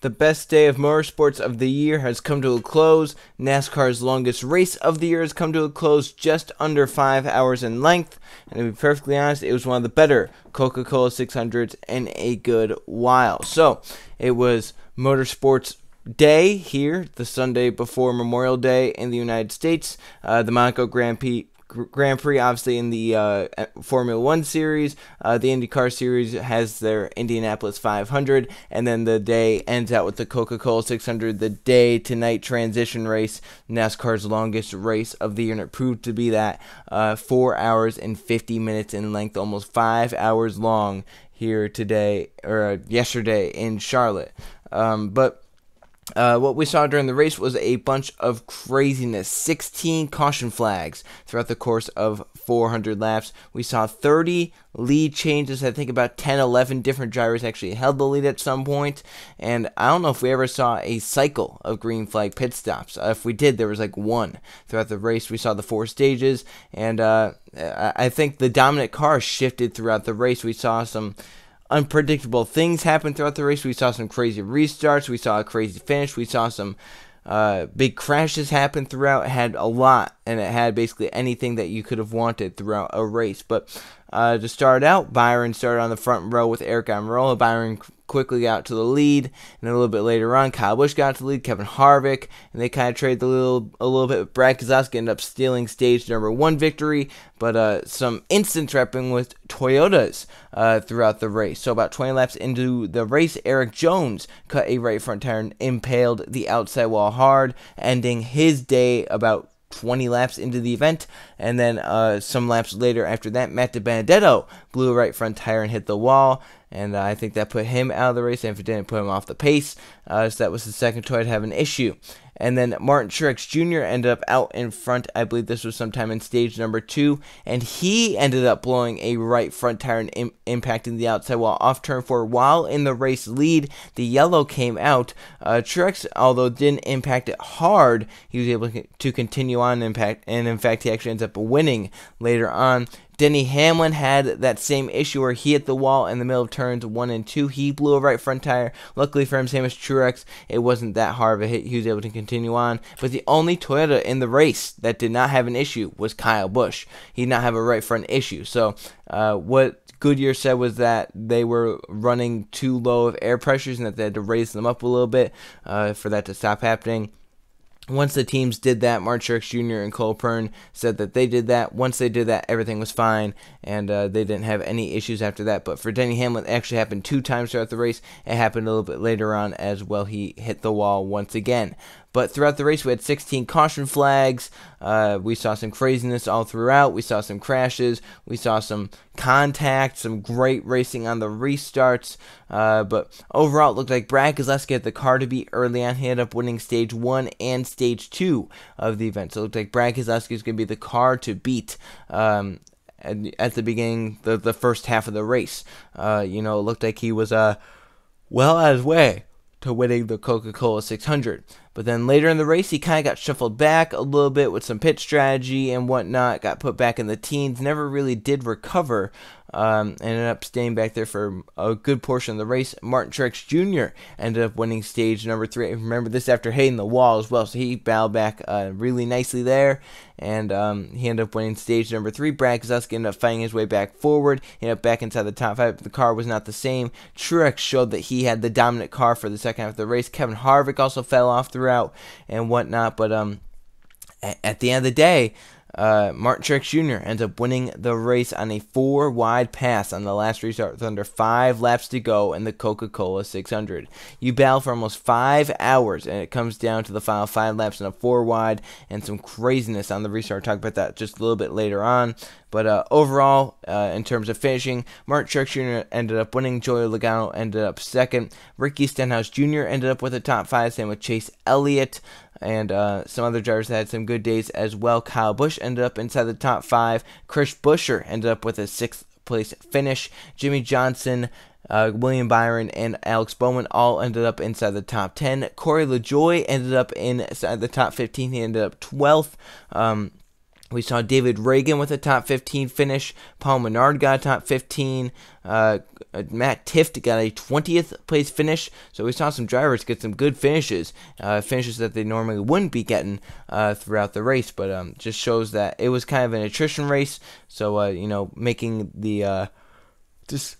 The best day of motorsports of the year has come to a close. NASCAR's longest race of the year has come to a close, just under 5 hours in length. And to be perfectly honest, it was one of the better Coca-Cola 600s in a good while. So, it was Motorsports Day here, the Sunday before Memorial Day in the United States. The Monaco Grand Prix, obviously, in the Formula One series. The IndyCar series has their Indianapolis 500, and then the day ends out with the Coca-Cola 600, the day to night transition race, NASCAR's longest race of the year, and it proved to be that 4 hours and 50 minutes in length, almost 5 hours long here today, or yesterday in Charlotte. What we saw during the race was a bunch of craziness. 16 caution flags throughout the course of 400 laps. We saw 30 lead changes. I think about 10, 11 different drivers actually held the lead at some point. And I don't know if we ever saw a cycle of green flag pit stops. If we did, there was like one throughout the race. We saw the 4 stages. And I think the dominant car shifted throughout the race. We saw some unpredictable things happen throughout the race. We saw some crazy restarts. We saw a crazy finish. We saw some big crashes happen throughout. It had a lot, and it had basically anything that you could have wanted throughout a race. But to start out, Byron started on the front row with Eric Almirola. Byron quickly got to the lead, and then a little bit later on, Kyle Busch got to the lead, Kevin Harvick, and they kind of traded a little bit. Brad Keselowski ended up stealing stage number 1 victory, but some instant repping with Toyotas throughout the race. So about 20 laps into the race, Eric Jones cut a right front tire and impaled the outside wall hard, ending his day about 20 laps into the event. And then some laps later after that, Matt DiBenedetto blew a right front tire and hit the wall, and I think that put him out of the race, and if it didn't, put him off the pace. So that was the second Toyota to have an issue. And then Martin Truex Jr. ended up out in front. I believe this was sometime in stage number 2, and he ended up blowing a right front tire and impacting the outside wall off turn 4 while in the race lead. The yellow came out. Truex, although didn't impact it hard, he was able to continue on impact, and in fact, he actually ends up winning later on. Denny Hamlin had that same issue where he hit the wall in the middle of turns 1 and 2. He blew a right front tire. Luckily for him, same as Truex, it wasn't that hard of a hit. He was able to continue on. But the only Toyota in the race that did not have an issue was Kyle Busch. He did not have a right front issue. So what Goodyear said was that they were running too low of air pressures and that they had to raise them up a little bit for that to stop happening. Once the teams did that, Martin Truex Jr. and Cole Pearn said that they did that. Once they did that, everything was fine, and they didn't have any issues after that. But for Denny Hamlin, it actually happened 2 times throughout the race. It happened a little bit later on as well. He hit the wall once again. But throughout the race, we had 16 caution flags. We saw some craziness all throughout. We saw some crashes. We saw some contact, some great racing on the restarts. But overall, it looked like Brad Keselowski had the car to beat early on. He ended up winning stage 1 and stage 2 of the event. So it looked like Brad Keselowski is going to be the car to beat at the beginning, the first half of the race. It looked like he was well on his way to winning the Coca-Cola 600. But then later in the race, he kind of got shuffled back a little bit with some pit strategy and whatnot, got put back in the teens, never really did recover, ended up staying back there for a good portion of the race. Martin Truex Jr. ended up winning stage number 3. Remember, this after hitting the wall as well, so he battled back really nicely there, and he ended up winning stage number 3. Brad Keselowski ended up fighting his way back forward. He ended up back inside the top 5, but the car was not the same. Truex showed that he had the dominant car for the second half of the race. Kevin Harvick also fell off throughout and whatnot, but at the end of the day, Martin Truex Jr. ends up winning the race on a 4-wide pass on the last restart with under 5 laps to go in the Coca-Cola 600. You battle for almost 5 hours, and it comes down to the final 5 laps in a 4-wide and some craziness on the restart. I'll talk about that just a little bit later on. But overall, in terms of finishing, Martin Truex Jr. ended up winning. Joey Logano ended up second. Ricky Stenhouse Jr. ended up with a top 5, same with Chase Elliott. And some other drivers that had some good days as well. Kyle Busch ended up inside the top 5. Chris Buescher ended up with a 6th place finish. Jimmy Johnson, William Byron, and Alex Bowman all ended up inside the top 10. Corey LaJoie ended up inside the top 15. He ended up 12th. We saw David Reagan with a top 15 finish. Paul Menard got a top 15. Matt Tifft got a 20th place finish. So we saw some drivers get some good finishes, finishes that they normally wouldn't be getting throughout the race. But just shows that it was kind of an attrition race. So, making the just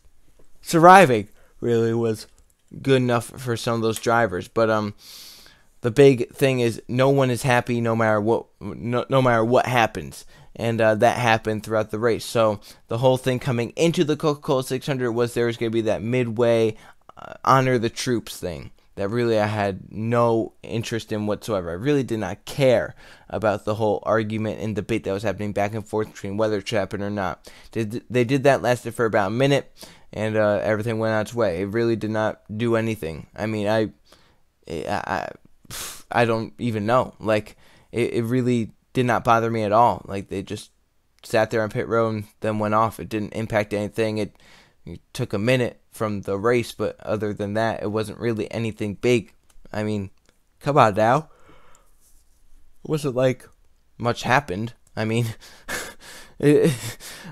surviving really was good enough for some of those drivers. But the big thing is no one is happy no matter what happens, and that happened throughout the race. So the whole thing coming into the Coca-Cola 600 was there was going to be that midway honor the troops thing that really I had no interest in whatsoever. I really did not care about the whole argument and debate that was happening back and forth between whether it should happen or not. They did that, lasted for about a minute, and everything went on its way. It really did not do anything. I mean, I don't even know. Like, it really did not bother me at all. Like, they just sat there on pit road and then went off. It didn't impact anything. It took a minute from the race, but other than that, it wasn't really anything big. I mean, come on now. It wasn't like much happened. I mean, I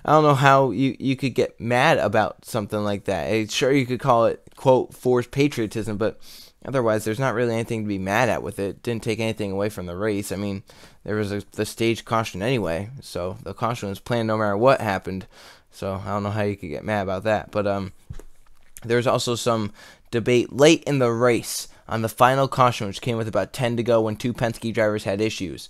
don't know how you could get mad about something like that. Sure, you could call it, quote, forced patriotism, but otherwise, there's not really anything to be mad at with it. Didn't take anything away from the race. I mean, there was the stage caution anyway, so the caution was planned no matter what happened. So I don't know how you could get mad about that. But there's also some debate late in the race on the final caution, which came with about 10 to go when two Penske drivers had issues.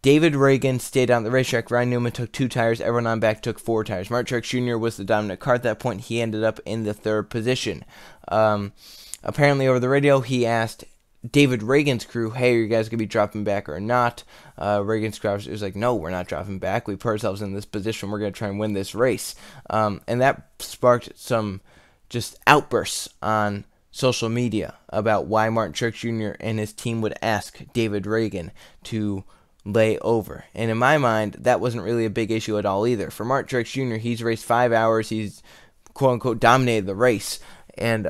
David Reagan stayed on the racetrack. Ryan Newman took 2 tires. Everyone on back took 4 tires. Mark Truex Jr. was the dominant car at that point. He ended up in the 3rd position. Apparently, over the radio, he asked David Reagan's crew, hey, are you guys going to be dropping back or not? Reagan's crew was like, no, we're not dropping back. We put ourselves in this position. We're going to try and win this race. And that sparked some just outbursts on social media about why Martin Truex Jr. and his team would ask David Reagan to lay over. And in my mind, that wasn't really a big issue at all either. For Martin Truex Jr., he's raced 5 hours. He's, quote-unquote, dominated the race. And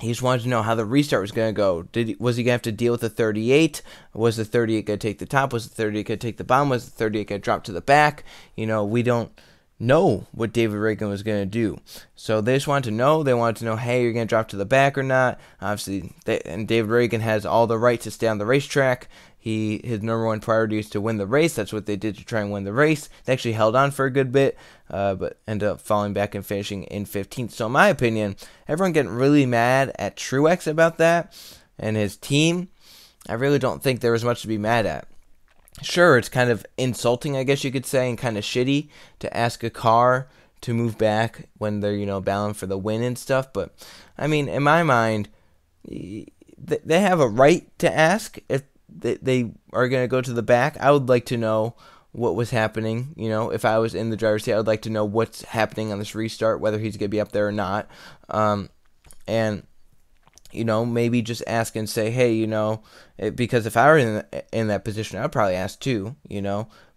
he just wanted to know how the restart was going to go. Was he going to have to deal with the 38? Was the 38 going to take the top? Was the 38 going to take the bottom? Was the 38 going to drop to the back? We don't know what David Reagan was going to do. So they just wanted to know. They wanted to know, hey, you're going to drop to the back or not? Obviously, and David Reagan has all the right to stay on the racetrack. His number one priority is to win the race. That's what they did to try and win the race. They actually held on for a good bit, but ended up falling back and finishing in 15th. So in my opinion, everyone getting really mad at Truex about that and his team, I really don't think there was much to be mad at. Sure, it's kind of insulting, I guess you could say, and kind of shitty to ask a car to move back when they're, battling for the win and stuff. But, I mean, in my mind, they have a right to ask if they are going to go to the back. I would like to know what was happening. If I was in the driver's seat, I would like to know what's happening on this restart, whether he's going to be up there or not. And maybe just ask and say, hey, because if I were in that position, I'd probably ask too,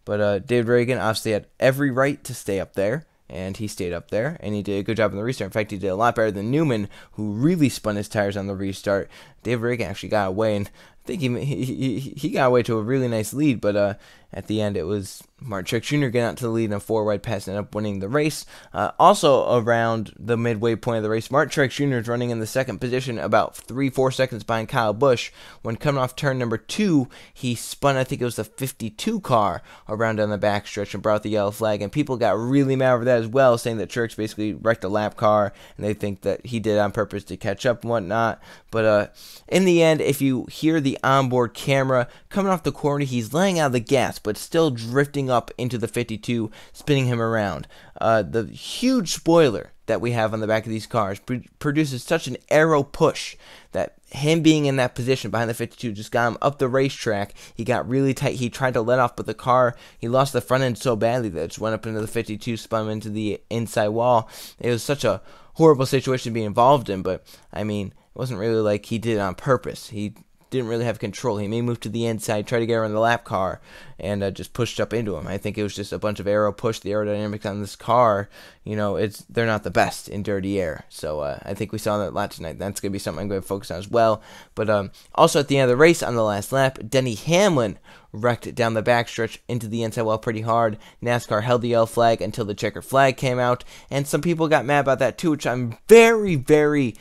But David Reagan obviously had every right to stay up there, and he stayed up there, and he did a good job on the restart. In fact, he did a lot better than Newman, who really spun his tires on the restart. David Reagan actually got away, and I think he got away to a really nice lead, but at the end it was Martin Truex Jr. getting out to the lead in a 4-wide pass and ended up winning the race. Also around the midway point of the race, Martin Truex Jr. is running in the 2nd position, about 3-4 seconds behind Kyle Busch. When coming off turn number 2, he spun, I think it was the 52 car, around on the backstretch and brought the yellow flag, and people got really mad over that as well, saying that Truex basically wrecked a lap car, and they think that he did it on purpose to catch up and whatnot. But in the end, if you hear the onboard camera coming off the corner, he's laying out the gas, but still drifting up into the 52, spinning him around. The huge spoiler that we have on the back of these cars produces such an aero push that him being in that position behind the 52 just got him up the racetrack. He got really tight. He tried to let off, but the car, he lost the front end so badly that it just went up into the 52, spun him into the inside wall. It was such a horrible situation to be involved in, but I mean, it wasn't really like he did it on purpose. He didn't really have control. He may move to the inside, try to get around the lap car, and just pushed up into him. I think it was just a bunch of aero push. The aerodynamics on this car, they're not the best in dirty air. So I think we saw that a lot tonight. That's going to be something I'm going to focus on as well. But also at the end of the race on the last lap, Denny Hamlin wrecked down the backstretch into the inside wall pretty hard. NASCAR held the yellow flag until the checker flag came out, and some people got mad about that too, which I'm very, very...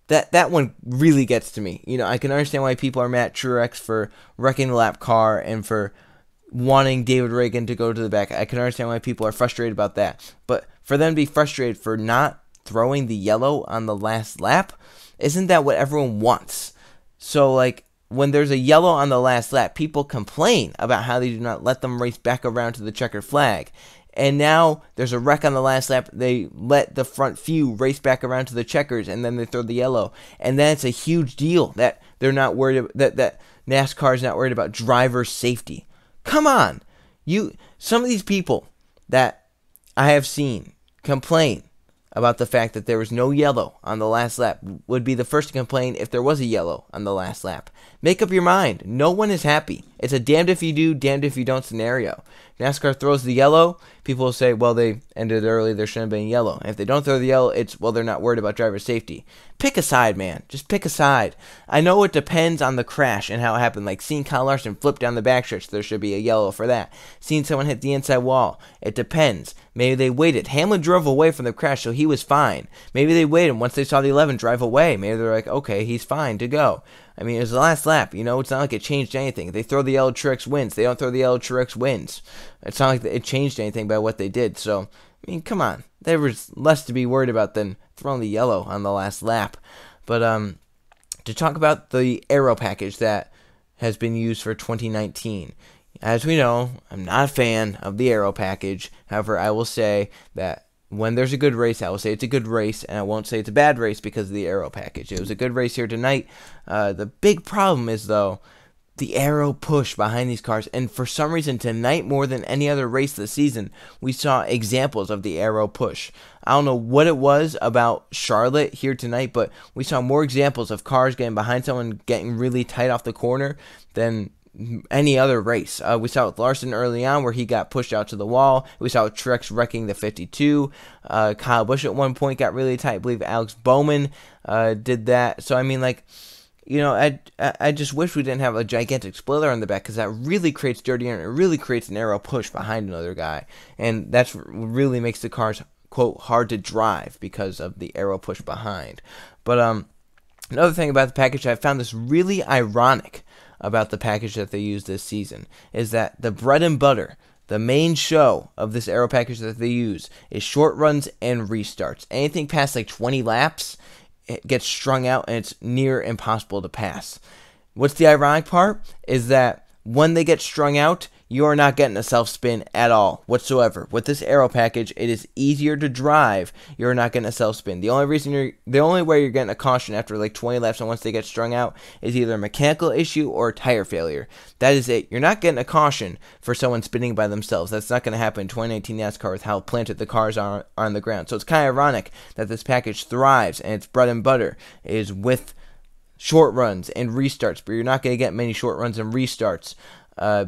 That one really gets to me. I can understand why people are mad at Truex for wrecking the lap car and for wanting David Reagan to go to the back. I can understand why people are frustrated about that. But for them to be frustrated for not throwing the yellow on the last lap, isn't that what everyone wants? So, when there's a yellow on the last lap, people complain about how they do not let them race back around to the checkered flag. And now there's a wreck on the last lap. They let the front few race back around to the checkers, and then they throw the yellow. And then it's a huge deal that they're not worried that NASCAR is not worried about driver safety. Come on, some of these people that I have seen complain about the fact that there was no yellow on the last lap would be the first to complain if there was a yellow on the last lap. Make up your mind. No one is happy. It's a damned if you do, damned if you don't scenario. NASCAR throws the yellow, people will say, well, they ended early, there shouldn't have been yellow. And if they don't throw the yellow, it's, well, they're not worried about driver safety. Pick a side, man. Just pick a side. I know it depends on the crash and how it happened. Like seeing Kyle Larson flip down the backstretch, there should be a yellow for that. Seeing someone hit the inside wall, it depends. Maybe they waited. Hamlin drove away from the crash, so he was fine. Maybe they waited. Once they saw the 11 drive away, maybe they're like, okay, he's fine to go. I mean, it was the last lap. It's not like it changed anything. If they throw the yellow, Truex wins. They don't throw the yellow, Truex wins. It's not like it changed anything by what they did. So, I mean, come on. There was less to be worried about than throwing the yellow on the last lap. But to talk about the aero package that has been used for 2019. As we know, I'm not a fan of the aero package. However, I will say that when there's a good race, I will say it's a good race, and I won't say it's a bad race because of the aero package. It was a good race here tonight. The big problem is, though, the aero push behind these cars, and for some reason tonight, more than any other race this season, we saw examples of the aero push. I don't know what it was about Charlotte here tonight, but we saw more examples of cars getting behind someone, getting really tight off the corner than any other race. We saw it with Larson early on where he got pushed out to the wall. We saw Truex wrecking the 52. Kyle Busch at one point got really tight. I believe Alex Bowman did that. So, I mean, I just wish we didn't have a gigantic spoiler on the back because that really creates dirty air and it really creates an aero push behind another guy. And that's what really makes the cars, quote, hard to drive because of the aero push behind. But another thing about the package, I found this really ironic about the package that they used this season, is that the bread and butter, the main show of this aero package that they use, is short runs and restarts. Anything past 20 laps, it gets strung out and it's near impossible to pass. What's the ironic part is that when they get strung out, you are not getting a self-spin at all whatsoever. With this aero package, it is easier to drive. You're not getting a self-spin. The only way you're getting a caution after 20 laps and once they get strung out is either a mechanical issue or a tire failure. That is it. You're not getting a caution for someone spinning by themselves. That's not going to happen in 2019 NASCAR with how planted the cars are on the ground. So it's kind of ironic that this package thrives and its bread and butter is with short runs and restarts, but you're not going to get many short runs and restarts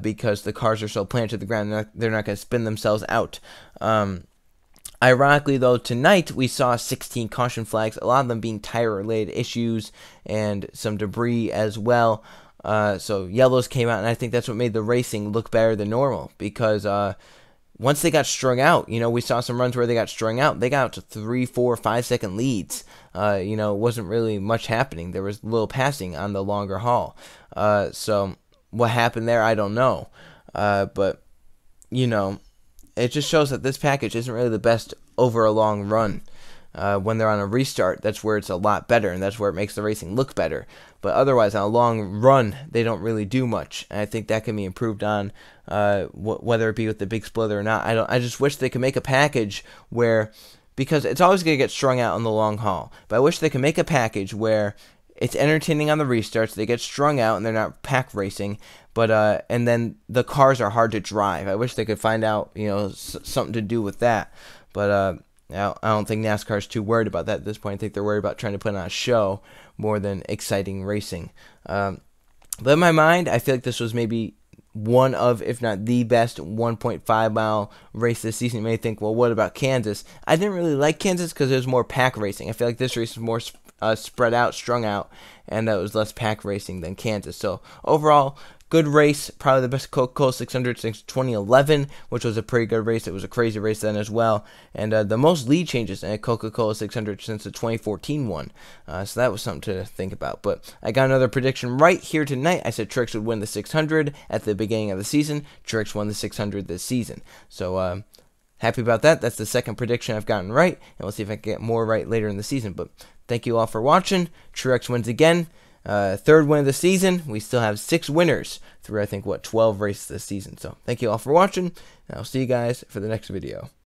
because the cars are so planted to the ground. They're not going to spin themselves out. Ironically, though, tonight we saw 16 caution flags, a lot of them being tire-related issues and some debris as well. So yellows came out, and I think that's what made the racing look better than normal because once they got strung out, we saw some runs where they got strung out. They got out to 3, 4, 5 second leads. It wasn't really much happening. There was little passing on the longer haul. So what happened there, I don't know. But, it just shows that this package isn't really the best over a long run. When they're on a restart, that's where it's a lot better, and that's where it makes the racing look better. But otherwise, on a long run, they don't really do much. And I think that can be improved on, whether it be with the big splitter or not. I just wish they could make a package where, because it's always going to get strung out on the long haul, but I wish they could make a package where it's entertaining on the restarts, they get strung out, and they're not pack racing, but and then the cars are hard to drive. I wish they could find out, something to do with that. But I don't think NASCAR is too worried about that at this point. I think they're worried about trying to put on a show more than exciting racing. But in my mind, I feel like this was maybe one of, if not the best 1.5 mile race this season. You may think, well, what about Kansas? I didn't really like Kansas because it was more pack racing. I feel like this race was more spread out, strung out, and it was less pack racing than Kansas. So overall, good race. Probably the best Coca-Cola 600 since 2011, which was a pretty good race. It was a crazy race then as well. And the most lead changes in a Coca-Cola 600 since the 2014 one. So that was something to think about. But I got another prediction right here tonight. I said Truex would win the 600 at the beginning of the season. Truex won the 600 this season. So happy about that. That's the second prediction I've gotten right. And we'll see if I can get more right later in the season. But thank you all for watching. Truex wins again. Third win of the season. We still have 6 winners through, I think, 12 races this season. So thank you all for watching, and I'll see you guys for the next video.